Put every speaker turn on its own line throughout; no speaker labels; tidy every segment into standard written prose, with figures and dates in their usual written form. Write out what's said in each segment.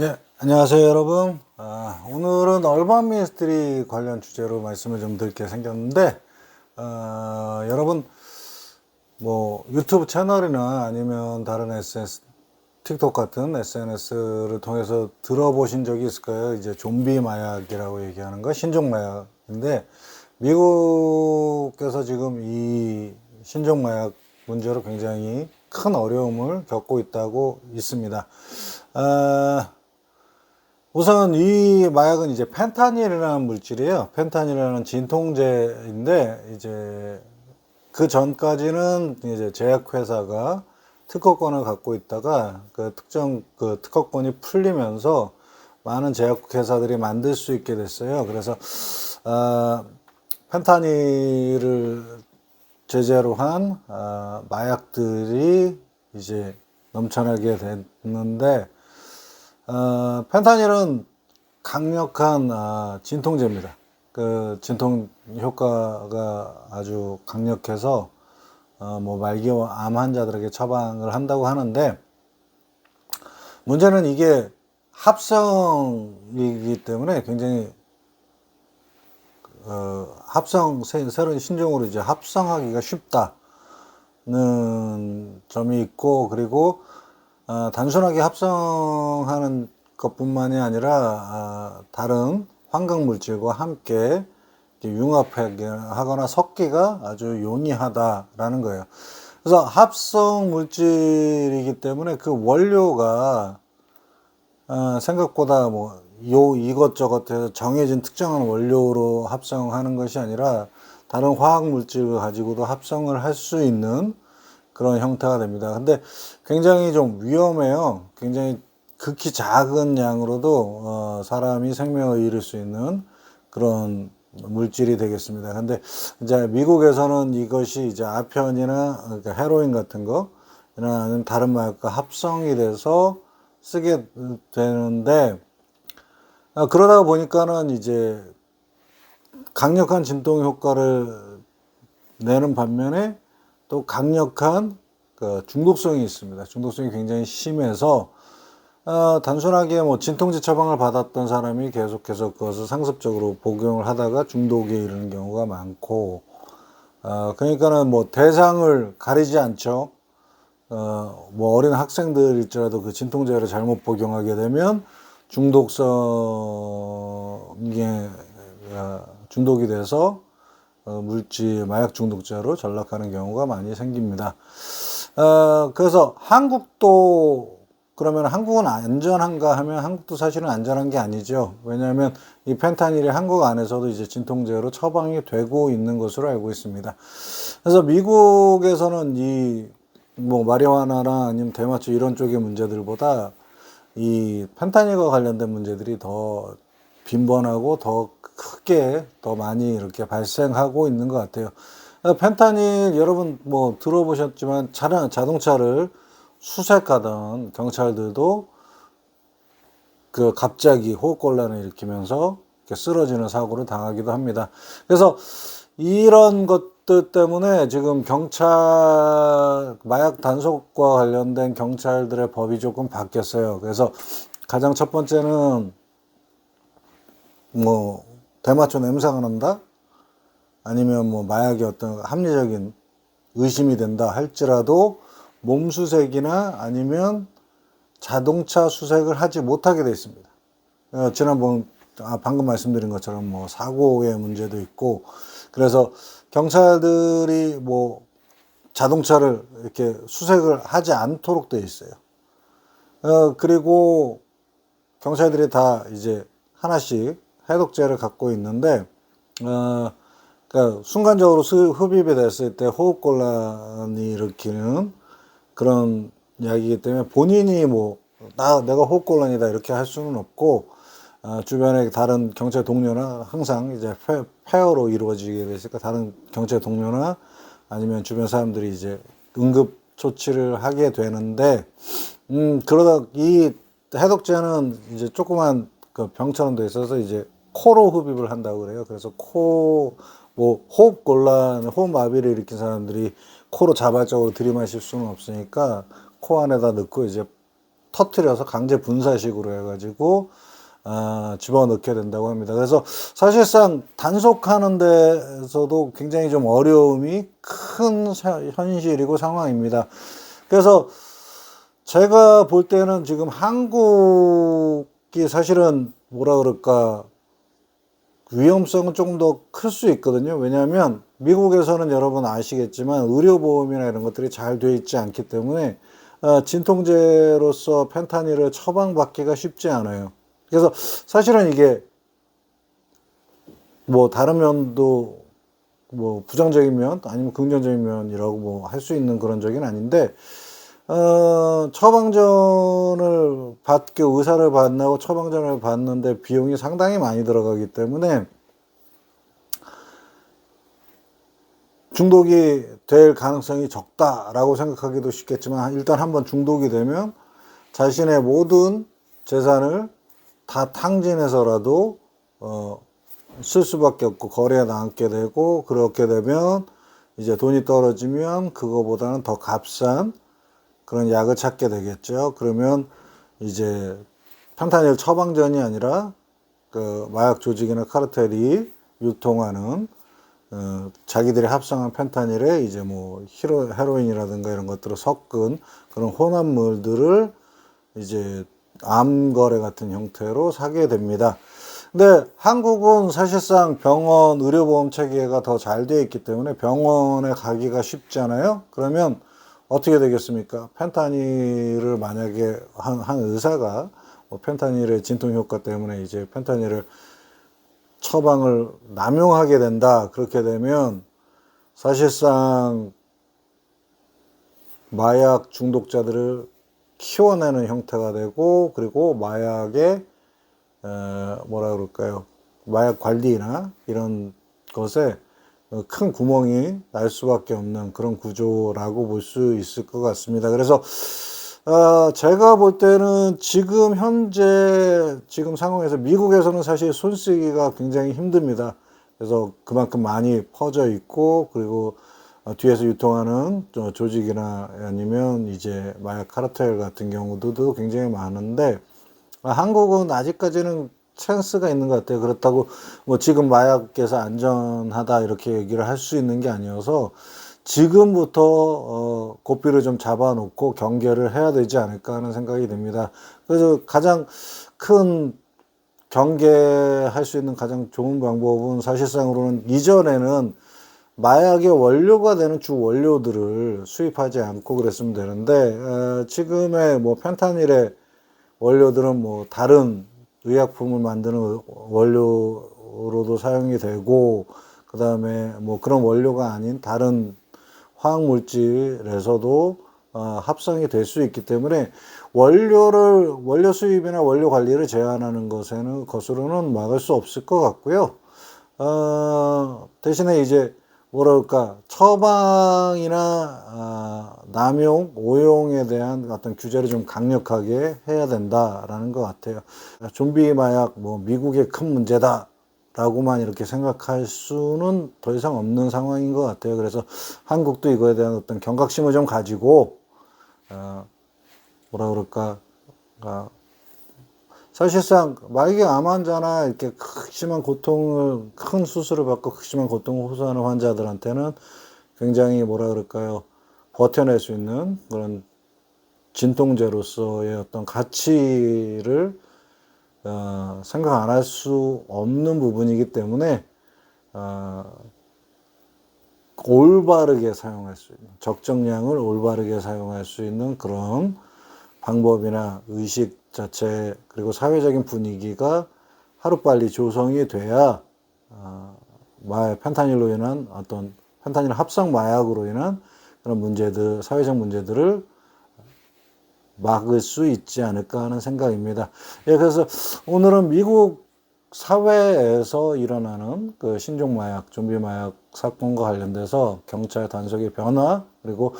예, 안녕하세요, 여러분. 오늘은 얼반 미스터리 관련 주제로 말씀을 좀 드릴 게 생겼는데, 여러분, 뭐, 유튜브 채널이나 아니면 다른 SNS, 틱톡 같은 SNS를 통해서 들어보신 적이 있을까요? 이제 좀비 마약이라고 얘기하는 거, 신종 마약인데, 미국에서 지금 이 신종 마약 문제로 굉장히 큰 어려움을 겪고 있다고 있습니다. 아, 우선 이 마약은 이제 펜타닐이라는 물질이에요. 펜타닐이라는 진통제인데 이제 그 전까지는 이제 제약회사가 특허권을 갖고 있다가 그 특정 그 특허권이 풀리면서 많은 제약회사들이 만들 수 있게 됐어요. 그래서 어, 펜타닐을 제재로 한 마약들이 이제 넘쳐나게 됐는데 펜타닐은 강력한 진통제입니다. 그 진통 효과가 아주 강력해서 뭐 말기암 환자들에게 처방을 한다고 하는데 문제는 이게 합성이기 때문에 굉장히 새로운 신종으로 이제 합성하기가 쉽다는 점이 있고 그리고 단순하게 합성하는 것뿐만이 아니라 다른 환경 물질과 함께 융합하거나 섞기가 아주 용이하다라는 거예요. 그래서 합성 물질이기 때문에 그 원료가 생각보다 뭐 이것저것 해서 정해진 특정한 원료로 합성하는 것이 아니라 다른 화학 물질을 가지고도 합성을 할 수 있는 그런 형태가 됩니다. 근데 굉장히 좀 위험해요. 굉장히 극히 작은 양으로도 사람이 생명을 잃을 수 있는 그런 물질이 되겠습니다. 근데 이제 미국에서는 이것이 이제 아편이나 그러니까 헤로인 같은 거, 아니면 다른 마약과 합성이 돼서 쓰게 되는데 그러다 보니까는 이제 강력한 진통 효과를 내는 반면에 또 강력한 그 중독성이 있습니다. 중독성이 굉장히 심해서 단순하게 뭐 진통제 처방을 받았던 사람이 계속해서 그것을 상습적으로 복용을 하다가 중독에 이르는 경우가 많고 그러니까는 뭐 대상을 가리지 않죠. 뭐 어린 학생들일지라도 그 진통제를 잘못 복용하게 되면 중독성에 중독이 돼서 마약 중독자로 전락하는 경우가 많이 생깁니다. 그래서 그러면 한국은 안전한가 하면 한국도 사실은 안전한 게 아니죠. 왜냐하면 이 펜타닐이 한국 안에서도 이제 진통제로 처방이 되고 있는 것으로 알고 있습니다. 그래서 미국에서는 뭐 마리화나나 아니면 대마초 이런 쪽의 문제들보다 이 펜타닐과 관련된 문제들이 더 빈번하고 더 크게 더 많이 이렇게 발생하고 있는 것 같아요. 펜타닐 여러분 뭐 들어보셨지만 자동차를 수색하던 경찰들도 그 갑자기 호흡곤란을 일으키면서 이렇게 쓰러지는 사고를 당하기도 합니다. 그래서 이런 것들 때문에 지금 마약 단속과 관련된 경찰들의 법이 조금 바뀌었어요. 그래서 가장 첫 번째는 뭐 대마초 냄새가 난다? 아니면 뭐 마약이 어떤 합리적인 의심이 된다 할지라도 몸수색이나 아니면 자동차 수색을 하지 못하게 되어 있습니다. 방금 말씀드린 것처럼 뭐 사고의 문제도 있고 그래서 경찰들이 뭐 자동차를 이렇게 수색을 하지 않도록 되어 있어요. 그리고 경찰들이 다 이제 하나씩 해독제를 갖고 있는데 그러니까 순간적으로 흡입이 됐을 때 호흡곤란이 일으키는 그런 이야기이기 때문에 본인이 뭐 내가 호흡곤란이다 이렇게 할 수는 없고 주변에 다른 경찰 동료나 항상 이제 페어로 이루어지게 됐으니까 다른 경찰 동료나 아니면 주변 사람들이 이제 응급 조치를 하게 되는데 그러다 이 해독제는 이제 조그만 그 병처럼 돼 있어서 이제 코로 흡입을 한다고 그래요. 그래서 뭐 호흡마비를 일으킨 사람들이 코로 자발적으로 들이마실 수는 없으니까 코 안에다 넣고 이제 터트려서 강제 분사식으로 해가지고 집어넣게 된다고 합니다. 그래서 사실상 단속하는 데서도 굉장히 좀 어려움이 큰 현실이고 상황입니다. 그래서 제가 볼 때는 지금 한국이 사실은 뭐라 그럴까, 위험성은 조금 더 클 수 있거든요. 왜냐하면 미국에서는 여러분 아시겠지만 의료보험이나 이런 것들이 잘 돼 있지 않기 때문에 진통제로서 펜타닐을 처방받기가 쉽지 않아요. 그래서 사실은 이게 뭐 다른 면도 뭐 부정적인 면 아니면 긍정적인 면이라고 뭐 할 수 있는 그런 적은 아닌데, 처방전을 받고 의사를 만나고 처방전을 받는데 비용이 상당히 많이 들어가기 때문에 중독이 될 가능성이 적다라고 생각하기도 쉽겠지만, 일단 한번 중독이 되면 자신의 모든 재산을 다 탕진해서라도 쓸 수밖에 없고 거래에 나앉게 되고, 그렇게 되면 이제 돈이 떨어지면 그거보다는 더 값싼 그런 약을 찾게 되겠죠. 그러면 이제 펜타닐 처방전이 아니라 그 마약 조직이나 카르텔이 유통하는 자기들이 합성한 펜타닐에 이제 뭐 헤로인이라든가 이런 것들을 섞은 그런 혼합물들을 이제 암거래 같은 형태로 사게 됩니다. 근데 한국은 사실상 병원 의료보험 체계가 더 잘 되어 있기 때문에 병원에 가기가 쉽잖아요. 그러면 어떻게 되겠습니까? 펜타닐을 만약에 한 의사가 뭐 펜타닐의 진통 효과 때문에 이제 펜타닐을 처방을 남용하게 된다. 그렇게 되면 사실상 마약 중독자들을 키워내는 형태가 되고, 그리고 마약의 뭐라 그럴까요? 마약 관리나 이런 것에 큰 구멍이 날 수밖에 없는 그런 구조라고 볼 수 있을 것 같습니다. 그래서 제가 볼 때는 지금 현재 지금 상황에서 미국에서는 사실 손쓰기가 굉장히 힘듭니다. 그래서 그만큼 많이 퍼져 있고, 그리고 뒤에서 유통하는 조직이나 아니면 이제 마약 카르텔 같은 경우도 굉장히 많은데, 한국은 아직까지는 찬스가 있는 것 같아요. 그렇다고 뭐 지금 마약에서 안전하다 이렇게 얘기를 할 수 있는 게 아니어서 지금부터 고삐를 좀 잡아놓고 경계를 해야 되지 않을까 하는 생각이 듭니다. 그래서 가장 큰 경계할 수 있는 가장 좋은 방법은 사실상으로는 이전에는 마약의 원료가 되는 주 원료들을 수입하지 않고 그랬으면 되는데, 지금의 뭐 펜타닐의 원료들은 뭐 다른 의약품을 만드는 원료로도 사용이 되고, 그 다음에 뭐 그런 원료가 아닌 다른 화학물질에서도 합성이 될 수 있기 때문에 원료 수입이나 원료 관리를 제한하는 것으로는 막을 수 없을 것 같고요. 대신에 이제 뭐랄까, 처방이나 남용, 오용에 대한 어떤 규제를 좀 강력하게 해야 된다라는 것 같아요. 좀비 마약 뭐 미국의 큰 문제다 라고만 이렇게 생각할 수는 더 이상 없는 상황인 것 같아요. 그래서 한국도 이거에 대한 어떤 경각심을 좀 가지고 뭐라 그럴까, 사실상 만약에 암 환자나 이렇게 큰 수술을 받고 극심한 고통을 호소하는 환자들한테는 굉장히 뭐라 그럴까요, 버텨낼 수 있는 그런 진통제로서의 어떤 가치를 생각 안 할 수 없는 부분이기 때문에 올바르게 사용할 수 있는, 적정량을 올바르게 사용할 수 있는 그런 방법이나 의식 자체, 그리고 사회적인 분위기가 하루빨리 조성이 돼야 펜타닐로 인한 어떤 펜타닐 합성 마약으로 인한 그런 문제들, 사회적 문제들을 막을 수 있지 않을까 하는 생각입니다. 예, 그래서 오늘은 미국 사회에서 일어나는 그 신종 마약, 좀비 마약 사건과 관련돼서 경찰 단속의 변화, 그리고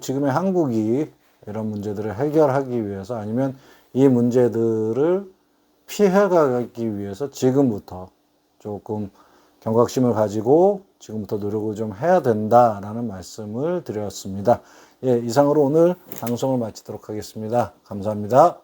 지금의 한국이 이런 문제들을 해결하기 위해서, 아니면 이 문제들을 피해가기 위해서 지금부터 조금 경각심을 가지고 지금부터 노력을 좀 해야 된다라는 말씀을 드렸습니다. 예, 이상으로 오늘 방송을 마치도록 하겠습니다. 감사합니다.